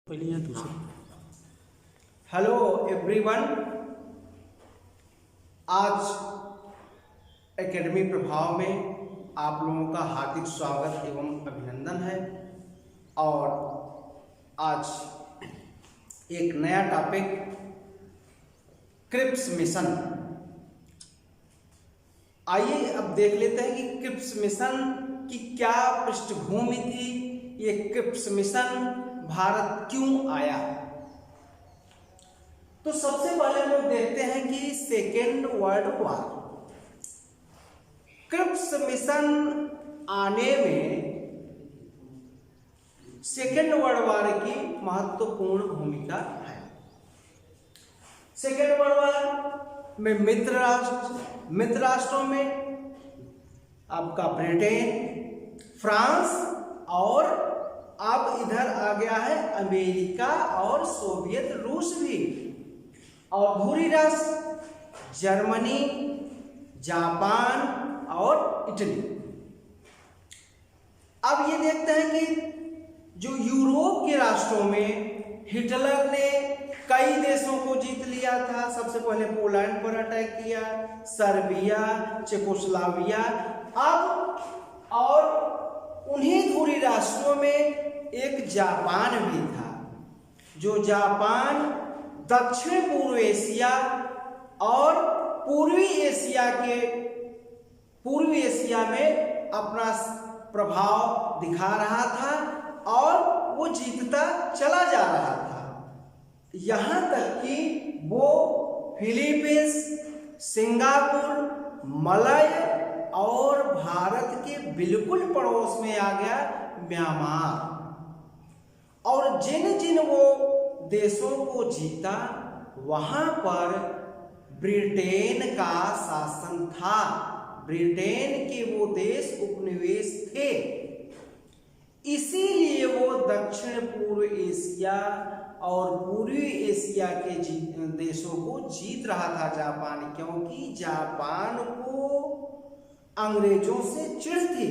पहले या दूसरी। हेलो एवरीवन, आज एकेडमी प्रभाव में आप लोगों का हार्दिक स्वागत एवं अभिनंदन है। और आज एक नया टॉपिक क्रिप्स मिशन। आइए अब देख लेते हैं कि क्रिप्स मिशन की क्या पृष्ठभूमि थी। ये क्रिप्स मिशन भारत क्यों आया? तो सबसे पहले हम लोग देखते हैं कि second world war, Cripps mission आने में सेकेंड वर्ल्ड वॉर की महत्वपूर्ण भूमिका है। सेकेंड वर्ल्ड वॉर में मित्र राष्ट्रों में आपका ब्रिटेन, फ्रांस और अब इधर आ गया है अमेरिका और सोवियत रूस भी, और धुरी राष्ट्र जर्मनी, जापान और इटली। अब ये देखते हैं कि जो यूरोप के राष्ट्रों में हिटलर ने कई देशों को जीत लिया था। सबसे पहले पोलैंड पर अटैक किया, सर्बिया, चेकोस्लोवाकिया। अब और उन्हीं धुरी राष्ट्रों में एक जापान भी था, जो जापान दक्षिण पूर्व एशिया और पूर्वी एशिया में अपना प्रभाव दिखा रहा था और वो जीतता चला जा रहा था। यहाँ तक कि वो फिलीपींस, सिंगापुर, मलय और भारत के बिल्कुल पड़ोस में आ गया म्यांमार। और जिन जिन वो देशों को जीता वहां पर ब्रिटेन का शासन था। ब्रिटेन के वो देश उपनिवेश थे, इसीलिए वो दक्षिण पूर्व एशिया और पूर्वी एशिया के देशों को जीत रहा था जापान, क्योंकि जापान को अंग्रेजों से चिढ़ थी,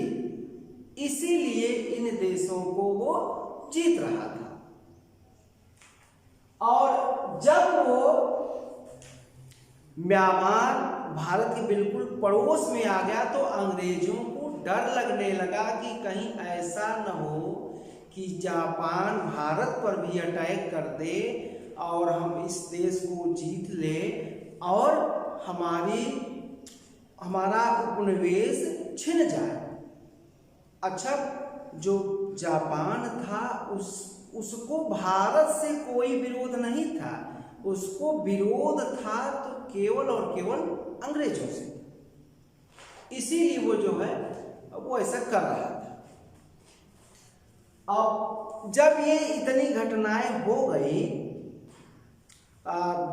इसीलिए इन देशों को वो जीत रहा था। और जब वो म्यांमार भारत के बिल्कुल पड़ोस में आ गया तो अंग्रेजों को डर लगने लगा कि कहीं ऐसा न हो कि जापान भारत पर भी अटैक कर दे और हम इस देश को जीत ले और हमारा उपनिवेश छिन जाए। अच्छा, जो जापान था उसको भारत से कोई विरोध नहीं था, उसको विरोध था तो केवल और केवल अंग्रेजों से, इसीलिए वो जो है वो ऐसा कर रहा था। अब जब ये इतनी घटनाएं हो गई,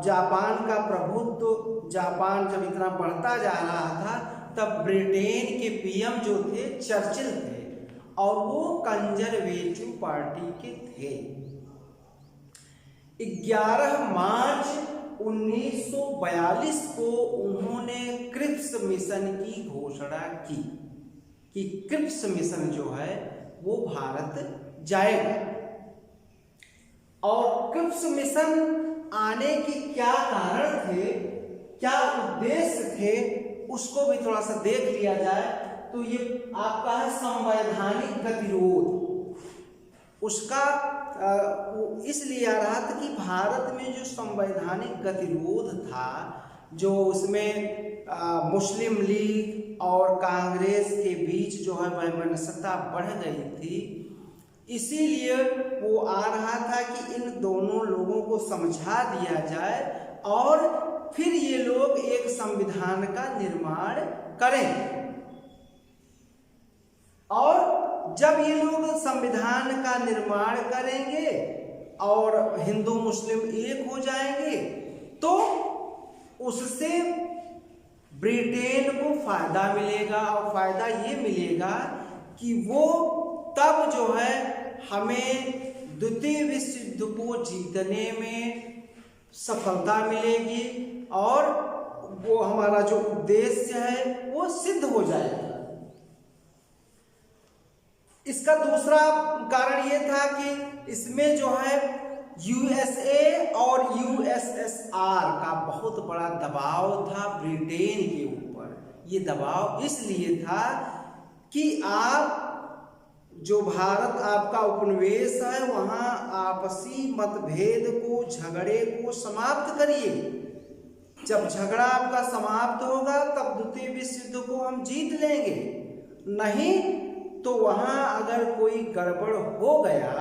जापान का प्रभुत्व, जापान जब इतना बढ़ता जा रहा था, तब ब्रिटेन के पीएम जो थे चर्चिल थे और वो कंजर्वेटिव पार्टी के थे। 11 मार्च 1942 को उन्होंने क्रिप्स मिशन की घोषणा की कि क्रिप्स मिशन जो है वो भारत जाएगा। और क्रिप्स मिशन आने के क्या कारण थे, क्या उद्देश्य थे, उसको भी थोड़ा सा देख लिया जाए। तो ये आपका है संवैधानिक गतिरोध। उसका इसलिए आ रहा था कि भारत में जो संवैधानिक गतिरोध था, जो उसमें मुस्लिम लीग और कांग्रेस के बीच जो है वैमनस्यता बढ़ गई थी, इसीलिए वो आ रहा था कि इन दोनों लोगों को समझा दिया जाए और फिर ये लोग एक संविधान का निर्माण करें। और जब ये लोग संविधान का निर्माण करेंगे और हिंदू मुस्लिम एक हो जाएंगे तो उससे ब्रिटेन को फायदा मिलेगा। और फायदा ये मिलेगा कि वो तब जो है हमें द्वितीय विश्व युद्ध को जीतने में सफलता मिलेगी और वो हमारा जो उद्देश्य है वो सिद्ध हो जाएगा। इसका दूसरा कारण ये था कि इसमें जो है यूएसए और यूएसएसआर का बहुत बड़ा दबाव था ब्रिटेन के ऊपर। ये दबाव इसलिए था कि आप जो भारत आपका उपनिवेश है वहाँ आपसी मतभेद को, झगड़े को समाप्त करिए। जब झगड़ा आपका समाप्त होगा तब द्वितीय विश्व युद्ध को हम जीत लेंगे, नहीं तो वहाँ अगर कोई गड़बड़ हो गया,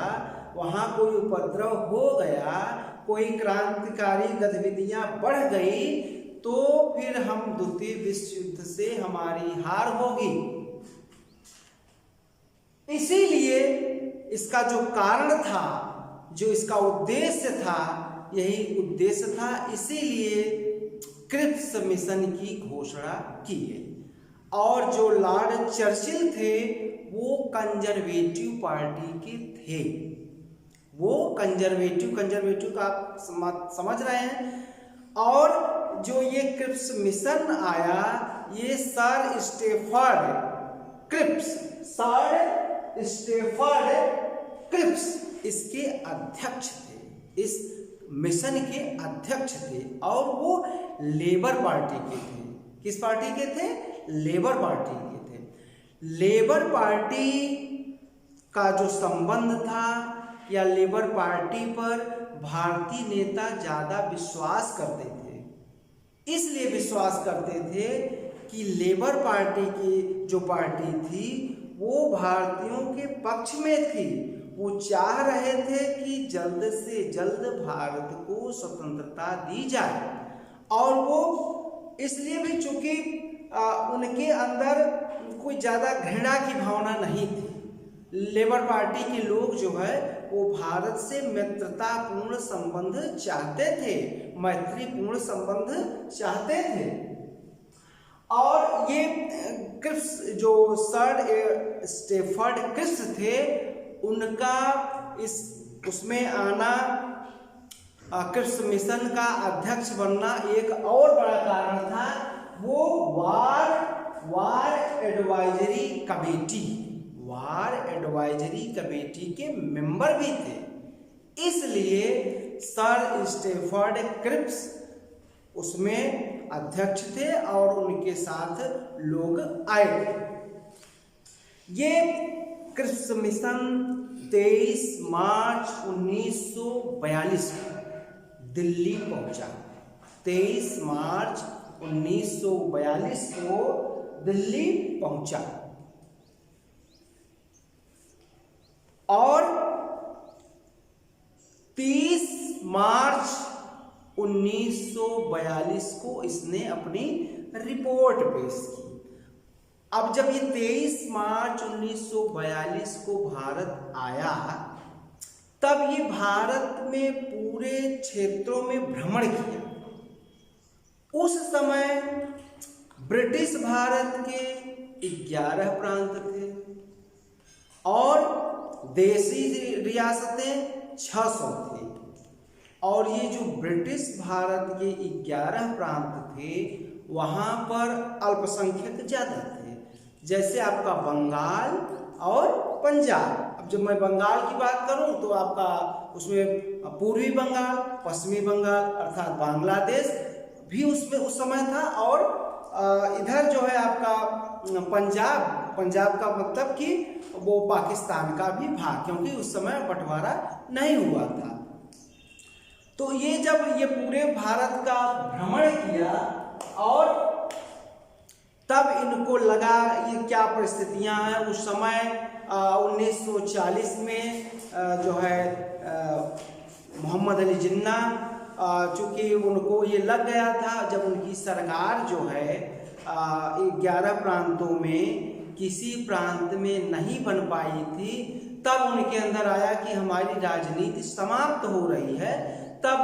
वहाँ कोई उपद्रव हो गया, कोई क्रांतिकारी गतिविधियां बढ़ गई तो फिर हम द्वितीय विश्व युद्ध से हमारी हार होगी। इसीलिए इसका जो कारण था, जो इसका उद्देश्य था, यही उद्देश्य था, इसीलिए क्रिप्स मिशन की घोषणा की गई। और जो लॉर्ड चर्चिल थे वो कंजर्वेटिव पार्टी के थे। वो कंजर्वेटिव का आप समझ रहे हैं। और जो ये क्रिप्स मिशन आया, ये सर स्टेफर्ड क्रिप्स इसके अध्यक्ष थे, इस मिशन के अध्यक्ष थे। और वो लेबर पार्टी के थे। किस पार्टी के थे? लेबर पार्टी के थे। लेबर पार्टी का जो संबंध था, या लेबर पार्टी पर भारतीय नेता ज्यादा विश्वास करते थे। इसलिए विश्वास करते थे कि लेबर पार्टी की जो पार्टी थी वो भारतीयों के पक्ष में थी। वो चाह रहे थे कि जल्द से जल्द भारत को स्वतंत्रता दी जाए। और वो इसलिए भी चूंकि उनके अंदर कोई ज़्यादा घृणा की भावना नहीं थी। लेबर पार्टी के लोग जो है वो भारत से मित्रतापूर्ण संबंध चाहते थे, मैत्रीपूर्ण संबंध चाहते थे। और ये क्रिप्स जो सर स्टेफर्ड क्रिप्स थे, उनका उसमें आना, क्रिप्स मिशन का अध्यक्ष बनना एक और बड़ा कारण था। वो वार एडवाइजरी कमेटी के मेंबर भी थे। इसलिए सर स्टेफर्ड क्रिप्स उसमें अध्यक्ष थे और उनके साथ लोग आए थे। ये क्रिप्स मिशन 23 मार्च 1942 को दिल्ली पहुंचा। 23 मार्च 1942 को दिल्ली पहुंचा। और 30 मार्च 1942 को इसने अपनी रिपोर्ट पेश की। अब जब ये 23 मार्च 1942 को भारत आया, तब ये भारत में पूरे क्षेत्रों में भ्रमण किया। उस समय ब्रिटिश भारत के 11 प्रांत थे और देसी रियासतें 600 थी। और ये जो ब्रिटिश भारत के 11 प्रांत थे, वहाँ पर अल्पसंख्यक ज़्यादा थे। जैसे आपका बंगाल और पंजाब। अब जब मैं बंगाल की बात करूं तो आपका उसमें पूर्वी बंगाल, पश्चिमी बंगाल अर्थात बांग्लादेश भी उसमें उस समय था। और इधर जो है आपका पंजाब का मतलब कि वो पाकिस्तान का भी भाग, क्योंकि उस समय बंटवारा नहीं हुआ था। तो ये जब ये पूरे भारत का भ्रमण किया और तब इनको लगा ये क्या परिस्थितियां हैं। उस समय 1940 में जो है मोहम्मद अली जिन्ना, चूँकि उनको ये लग गया था, जब उनकी सरकार जो है 11 प्रांतों में किसी प्रांत में नहीं बन पाई थी, तब उनके अंदर आया कि हमारी राजनीति समाप्त हो रही है। तब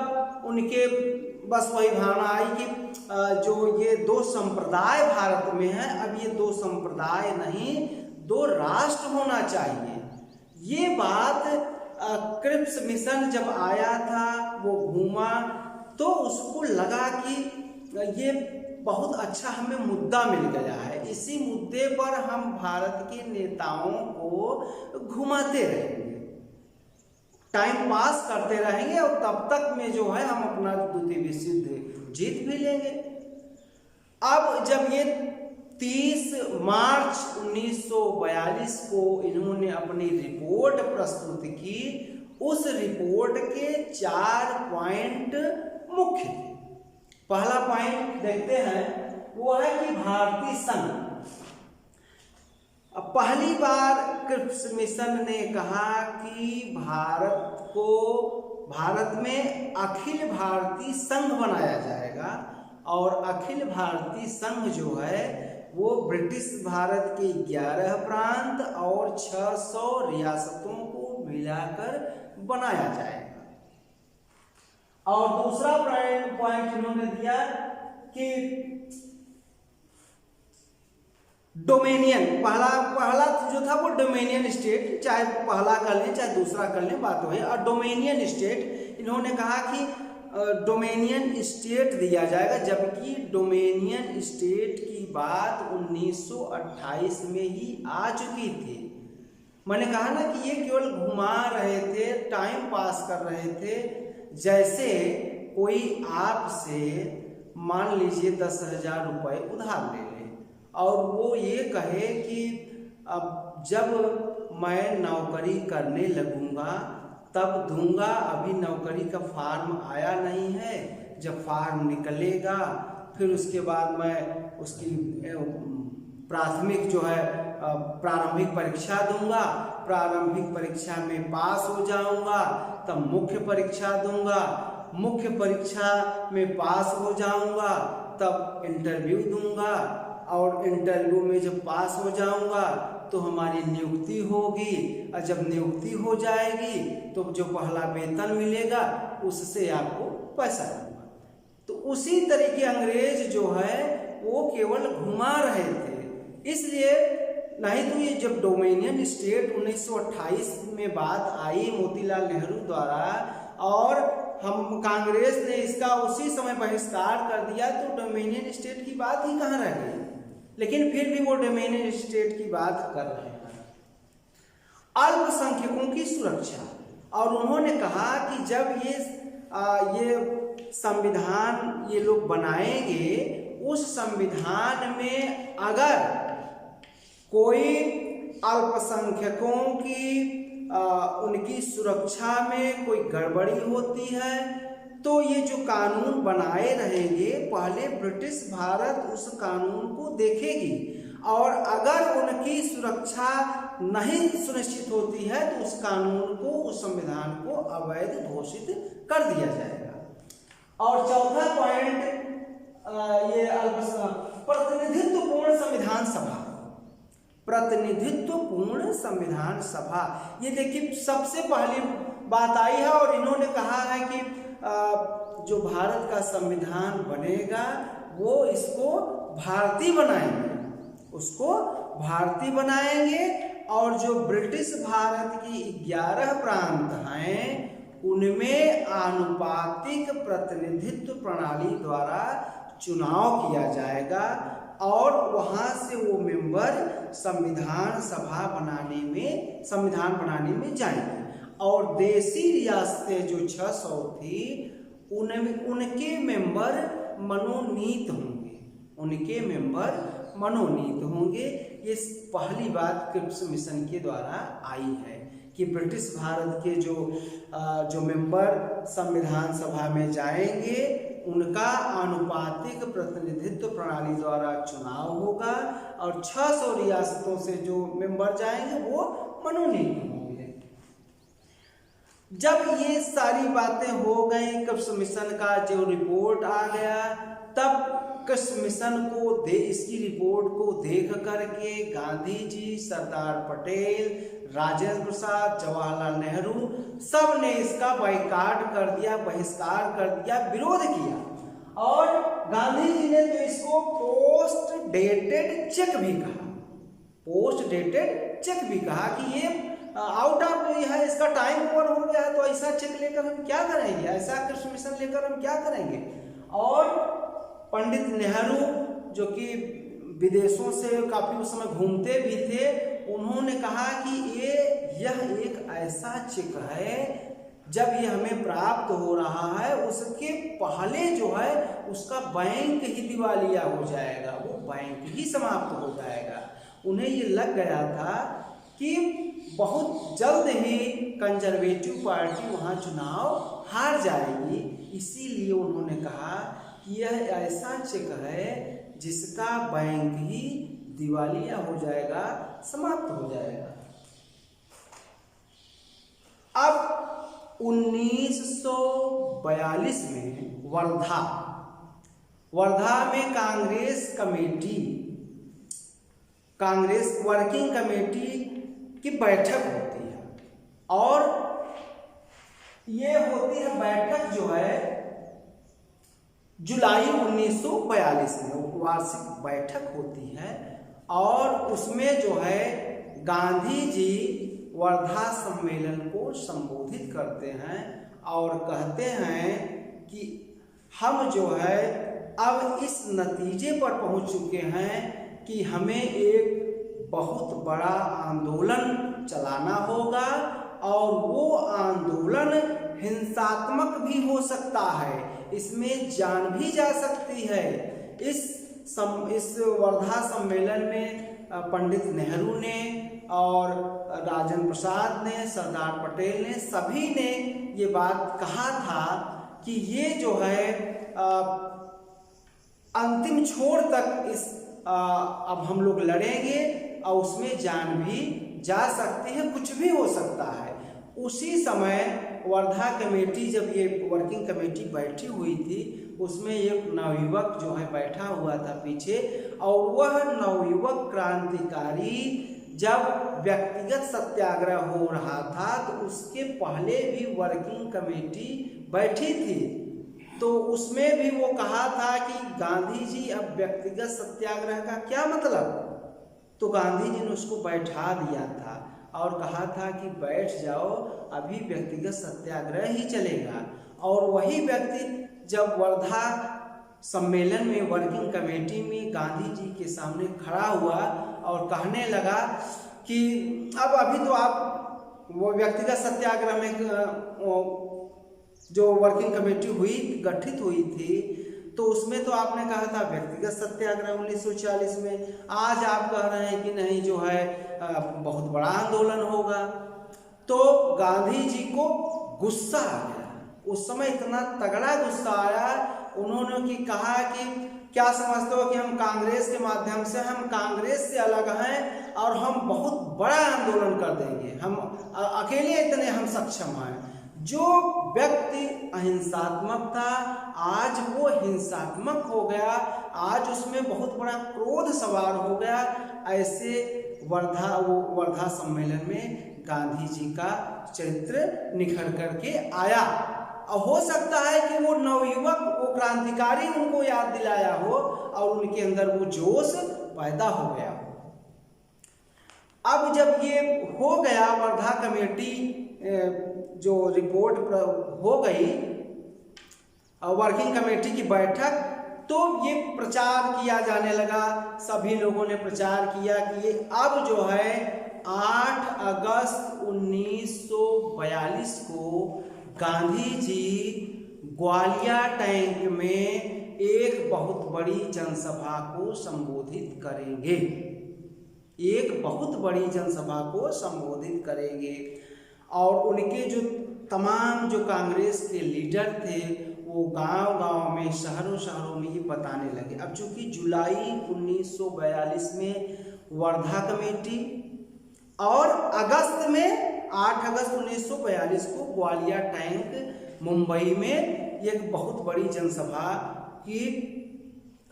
उनके बस वही भावना आई कि जो ये 2 संप्रदाय भारत में है, अब ये 2 संप्रदाय नहीं 2 राष्ट्र होना चाहिए। ये बात क्रिप्स मिशन जब आया था, वो घूमा तो उसको लगा कि ये बहुत अच्छा हमें मुद्दा मिल गया है, इसी मुद्दे पर हम भारत के नेताओं को घुमाते रहेंगे। टाइम पास करते रहेंगे और तब तक में जो है हम अपना द्वितीय विश्व युद्ध जीत भी लेंगे। अब जब ये 30 मार्च 1942 को इन्होंने अपनी रिपोर्ट प्रस्तुत की, उस रिपोर्ट के 4 पॉइंट मुख्य थे। पहला पॉइंट देखते हैं, वो है कि भारतीय संघ। अब पहली बार क्रिप्स मिशन ने कहा कि भारत में अखिल भारतीय संघ बनाया जाएगा, और अखिल भारतीय संघ जो है वो ब्रिटिश भारत के 11 प्रांत और 600 रियासतों को मिलाकर बनाया जाएगा। और दूसरा पॉइंट इन्होंने दिया कि डोमेनियन, पहला जो था वो डोमेनियन स्टेट, चाहे पहला कर लें चाहे दूसरा कर लें, बात वही। और डोमेनियन स्टेट इन्होंने कहा कि डोमेनियन स्टेट दिया जाएगा, जबकि डोमेनियन स्टेट की बात 1928 में ही आ चुकी थी। मैंने कहा ना कि ये केवल घुमा रहे थे, टाइम पास कर रहे थे। जैसे कोई आपसे मान लीजिए 10,000 रुपये उधार ले ले और वो ये कहे कि अब जब मैं नौकरी करने लगूंगा तब दूंगा, अभी नौकरी का फॉर्म आया नहीं है, जब फॉर्म निकलेगा फिर उसके बाद मैं उसकी प्राथमिक जो है प्रारंभिक परीक्षा दूंगा, प्रारंभिक परीक्षा में पास हो जाऊंगा तब मुख्य परीक्षा दूंगा, मुख्य परीक्षा में पास हो जाऊंगा तब इंटरव्यू दूंगा, और इंटरव्यू में जब पास हो जाऊंगा तो हमारी नियुक्ति होगी, और जब नियुक्ति हो जाएगी तो जो पहला वेतन मिलेगा उससे आपको पैसा दूंगा। तो उसी तरीके अंग्रेज जो है वो केवल घुमा रहे थे। इसलिए नहीं तो ये जब डोमेनियन स्टेट 1928 में बात आई मोतीलाल नेहरू द्वारा और हम कांग्रेस ने इसका उसी समय बहिष्कार कर दिया, तो डोमेनियन स्टेट की बात ही कहाँ रह गई। लेकिन फिर भी वो डोमेनियन स्टेट की बात कर रहे हैं। अल्पसंख्यकों की सुरक्षा, और उन्होंने कहा कि जब ये संविधान ये लोग बनाएंगे, उस संविधान में अगर कोई अल्पसंख्यकों की उनकी सुरक्षा में कोई गड़बड़ी होती है तो ये जो कानून बनाए रहेंगे पहले ब्रिटिश भारत उस कानून को देखेगी, और अगर उनकी सुरक्षा नहीं सुनिश्चित होती है तो उस कानून को, उस संविधान को अवैध घोषित कर दिया जाएगा। और चौथा पॉइंट ये प्रतिनिधित्वपूर्ण संविधान सभा। प्रतिनिधित्वपूर्ण संविधान सभा, ये देखिए सबसे पहली बात आई है, और इन्होंने कहा है कि जो भारत का संविधान बनेगा वो इसको भारतीय बनाएंगे, उसको भारतीय बनाएंगे, और जो ब्रिटिश भारत की 11 प्रांत हैं उनमें आनुपातिक प्रतिनिधित्व प्रणाली द्वारा चुनाव किया जाएगा, और वहां से वो मेंबर संविधान बनाने में जाएंगे। और देसी रियासतें जो 600 थी उनके मेंबर मनोनीत होंगे, उनके मेंबर मनोनीत होंगे। ये पहली बात क्रिप्स मिशन के द्वारा आई है कि ब्रिटिश भारत के जो मेंबर संविधान सभा में जाएंगे उनका आनुपातिक प्रतिनिधित्व प्रणाली द्वारा चुनाव होगा, और 600 रियासतों से जो मेंबर जाएंगे वो मनोनीत होंगे। जब ये सारी बातें हो गई, क्रिप्स मिशन का जो रिपोर्ट आ गया, तब क्रिप्स मिशन को इसकी रिपोर्ट को देख करके गांधी जी, सरदार पटेल, राजेंद्र प्रसाद, जवाहरलाल नेहरू सब ने इसका बायकॉट कर दिया, बहिष्कार कर दिया, विरोध किया। और गांधी जी ने तो इसको पोस्ट डेटेड चेक भी कहा, पोस्ट डेटेड चेक भी कहा कि ये आउट ऑफ है, इसका टाइम ओवर हो गया है, तो ऐसा चेक लेकर हम क्या करेंगे, ऐसा क्रिप्स मिशन लेकर हम क्या करेंगे। और पंडित नेहरू जो कि विदेशों से काफी उस समय घूमते भी थे, उन्होंने कहा कि यह एक ऐसा चेक है जब ये हमें प्राप्त हो रहा है उसके पहले जो है उसका बैंक ही दिवालिया हो जाएगा, वो बैंक ही समाप्त हो जाएगा। उन्हें ये लग गया था कि बहुत जल्द ही कंजर्वेटिव पार्टी वहाँ चुनाव हार जाएगी, इसीलिए उन्होंने कहा कि यह ऐसा चेक है जिसका बैंक ही दिवालिया हो जाएगा, समाप्त हो जाएगा। अब 1942 में वर्धा में कांग्रेस वर्किंग कमेटी की बैठक होती है, और ये होती है बैठक जो है जुलाई 1942 में वार्षिक बैठक होती है, और उसमें जो है गांधी जी वर्धा सम्मेलन को संबोधित करते हैं और कहते हैं कि हम जो है अब इस नतीजे पर पहुंच चुके हैं कि हमें एक बहुत बड़ा आंदोलन चलाना होगा, और वो आंदोलन हिंसात्मक भी हो सकता है, इसमें जान भी जा सकती है। इस वर्धा सम्मेलन में पंडित नेहरू ने और राजेंद्र प्रसाद ने, सरदार पटेल ने, सभी ने ये बात कहा था कि ये जो है अंतिम छोर तक इस अब हम लोग लड़ेंगे और उसमें जान भी जा सकती है, कुछ भी हो सकता है। उसी समय वर्धा कमेटी, जब ये वर्किंग कमेटी बैठी हुई थी, उसमें एक नवयुवक जो है बैठा हुआ था पीछे, और वह नवयुवक क्रांतिकारी जब व्यक्तिगत सत्याग्रह हो रहा था तो उसके पहले भी वर्किंग कमेटी बैठी थी, तो उसमें भी वो कहा था कि गांधी जी अब व्यक्तिगत सत्याग्रह का क्या मतलब, तो गांधी जी ने उसको बैठा दिया था और कहा था कि बैठ जाओ, अभी व्यक्तिगत सत्याग्रह ही चलेगा। और वही व्यक्ति जब वर्धा सम्मेलन में वर्किंग कमेटी में गांधी जी के सामने खड़ा हुआ और कहने लगा कि अब अभी तो आप वो व्यक्तिगत सत्याग्रह में जो वर्किंग कमेटी गठित हुई थी, तो उसमें तो आपने कहा था व्यक्तिगत सत्याग्रह 1940 में, आज आप कह रहे हैं कि नहीं जो है बहुत बड़ा आंदोलन होगा। तो गांधी जी को गुस्सा आ गया, उस समय इतना तगड़ा गुस्सा आया, उन्होंने कहा कि क्या समझते हो कि हम कांग्रेस के माध्यम से, हम कांग्रेस से अलग हैं और हम बहुत बड़ा आंदोलन कर देंगे, हम अकेले इतने हम सक्षम हैं। जो व्यक्ति अहिंसात्मक था आज वो हिंसात्मक हो गया, आज उसमें बहुत बड़ा क्रोध सवार हो गया। ऐसे वर्धा सम्मेलन में गांधी जी का चरित्र निखर करके आया, और हो सकता है कि वो नवयुवक, वो क्रांतिकारी उनको याद दिलाया हो और उनके अंदर वो जोश पैदा हो गया हो। अब जब ये हो गया, वर्धा कमेटी जो रिपोर्ट हो गई, वर्किंग कमेटी की बैठक, तो ये प्रचार किया जाने लगा, सभी लोगों ने प्रचार किया कि ये अब जो है 8 अगस्त 1942 को गांधी जी ग्वालिया टैंक में एक बहुत बड़ी जनसभा को संबोधित करेंगे, एक बहुत बड़ी जनसभा को संबोधित करेंगे। और उनके जो तमाम जो कांग्रेस के लीडर थे वो गांव-गांव में, शहरों में ये बताने लगे। अब चूंकि जुलाई 1942 में वर्धा कमेटी और अगस्त में 8 अगस्त 1942 को ग्वालियर टैंक मुंबई में एक बहुत बड़ी जनसभा की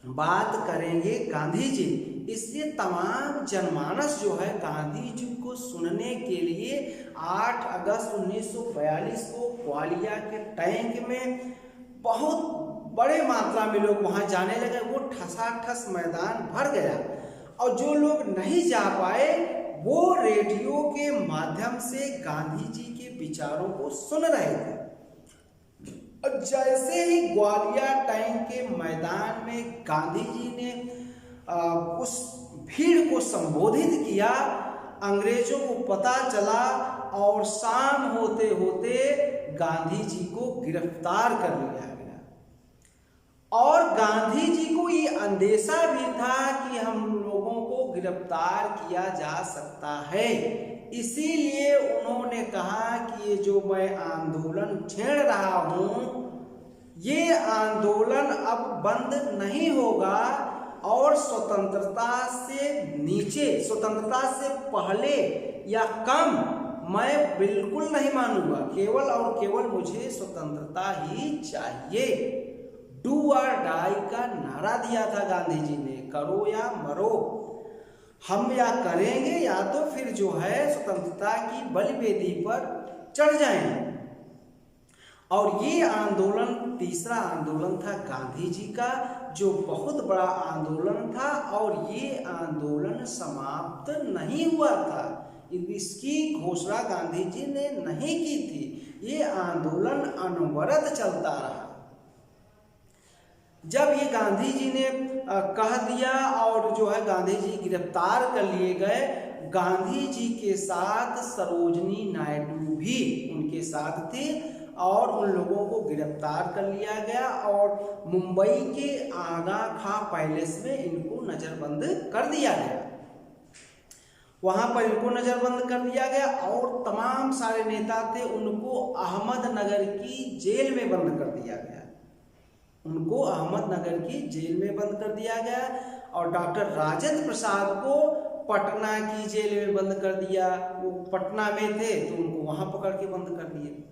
बात करेंगे गांधी जी, इसलिए तमाम जनमानस जो है गांधी जी को सुनने के लिए 8 अगस्त 1942 को ग्वालियर के टैंक में बहुत बड़े मात्रा में लोग वहां जाने लगे। वो ठसाठस मैदान भर गया, और जो लोग नहीं जा पाए वो रेडियो के माध्यम से गांधी जी के विचारों को सुन रहे थे। और जैसे ही ग्वालियर टैंक के मैदान में गांधी जी ने उस भीड़ को संबोधित किया, अंग्रेजों को पता चला और शाम होते होते गांधी जी को गिरफ्तार कर लिया गया। और गांधी जी को ये अंदेशा भी था कि हम लोगों को गिरफ्तार किया जा सकता है, इसीलिए उन्होंने कहा कि ये जो मैं आंदोलन छेड़ रहा हूं ये आंदोलन अब बंद नहीं होगा और स्वतंत्रता से नीचे, स्वतंत्रता से पहले या कम मैं बिल्कुल नहीं मानूंगा, केवल और केवल मुझे स्वतंत्रता ही चाहिए। डू और डाई का नारा दिया था गांधी जी ने, करो या मरो, हम या करेंगे या तो फिर जो है स्वतंत्रता की बलिवेदी पर चढ़ जाएंगे। और ये आंदोलन तीसरा आंदोलन था गांधी जी का, जो बहुत बड़ा आंदोलन था और ये आंदोलन समाप्त नहीं हुआ था, इसकी घोषणा गांधी जी ने नहीं की थी, ये आंदोलन अनवरत चलता रहा। जब ये गांधी जी ने कह दिया और जो है गांधी जी गिरफ्तार कर लिए गए, गांधी जी के साथ सरोजनी नायडू भी उनके साथ थे और उन लोगों को गिरफ्तार कर लिया गया और मुंबई के आगा खां पैलेस में इनको नजरबंद कर दिया गया। वहां पर इनको नजरबंद कर दिया गया और तमाम सारे नेता थे उनको अहमदनगर की जेल में बंद कर दिया गया, उनको अहमदनगर की जेल में बंद कर दिया गया। और डॉक्टर राजेंद्र प्रसाद को पटना की जेल में बंद कर दिया, वो पटना में थे तो उनको वहां पकड़ के बंद कर दिए।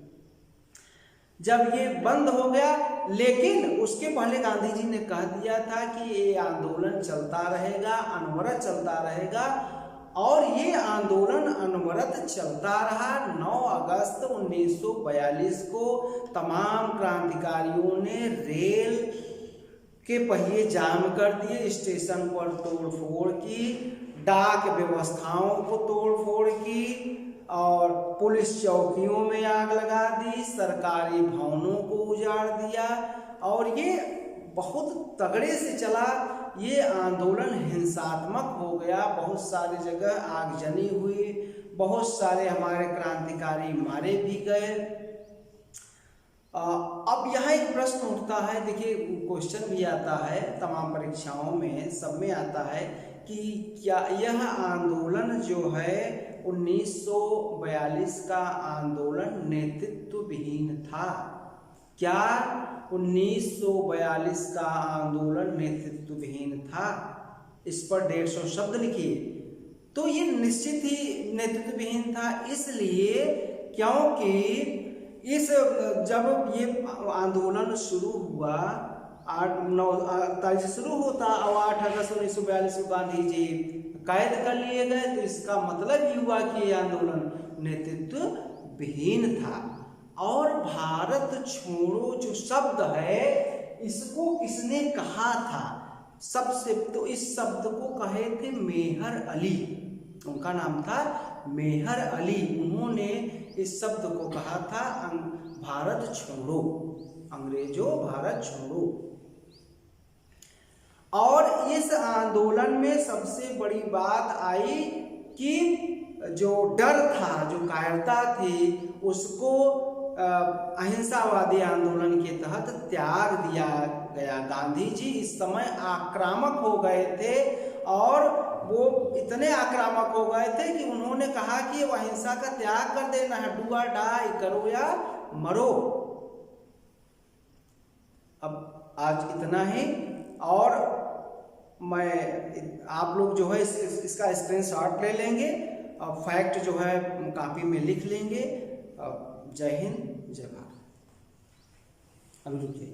जब ये बंद हो गया, लेकिन उसके पहले गांधी जी ने कह दिया था कि ये आंदोलन चलता रहेगा, अनवरत चलता रहेगा, और ये आंदोलन अनवरत चलता रहा। 9 अगस्त 1942 को तमाम क्रांतिकारियों ने रेल के पहिए जाम कर दिए, स्टेशन पर तोड़फोड़ की, डाक व्यवस्थाओं को तोड़फोड़ की और पुलिस चौकियों में आग लगा दी, सरकारी भवनों को उजाड़ दिया और ये बहुत तगड़े से चला। ये आंदोलन हिंसात्मक हो गया, बहुत सारी जगह आगजनी हुई, बहुत सारे हमारे क्रांतिकारी मारे भी गए। अब यहाँ एक प्रश्न उठता है, देखिए क्वेश्चन भी आता है तमाम परीक्षाओं में, सब में आता है कि क्या यह आंदोलन जो है 1942 का आंदोलन नेतृत्व विहीन था? क्या 1942 का आंदोलन नेतृत्व विहीन था? इस पर 150 शब्द लिखिए। तो ये निश्चित ही नेतृत्व विहीन था, इसलिए क्योंकि जब ये आंदोलन शुरू हुआ 9 तारीख से शुरू होता और 8 अगस्त 1942 को गांधी जी कैद कर लिए गए, तो इसका मतलब ही हुआ कि ये आंदोलन नेतृत्व विहीन था। और भारत छोड़ो जो शब्द है इसको किसने कहा था? सबसे तो इस शब्द को कहे थे मेहर अली, उनका नाम था मेहर अली। उन्होंने इस शब्द को कहा था भारत छोड़ो, अंग्रेजों भारत छोड़ो। और इस आंदोलन में सबसे बड़ी बात आई कि जो डर था, जो कायरता थी, उसको अहिंसावादी आंदोलन के तहत त्याग दिया गया। गांधी जी इस समय आक्रामक हो गए थे और वो इतने आक्रामक हो गए थे कि उन्होंने कहा कि अहिंसा का त्याग कर देना है, डू और डाई, करो या मरो। अब आज इतना ही, और मैं आप लोग जो है इसका स्क्रीनशॉट ले लेंगे और फैक्ट जो है कॉपी में लिख लेंगे। जय हिंद, जय भारत। अभी रुकिए।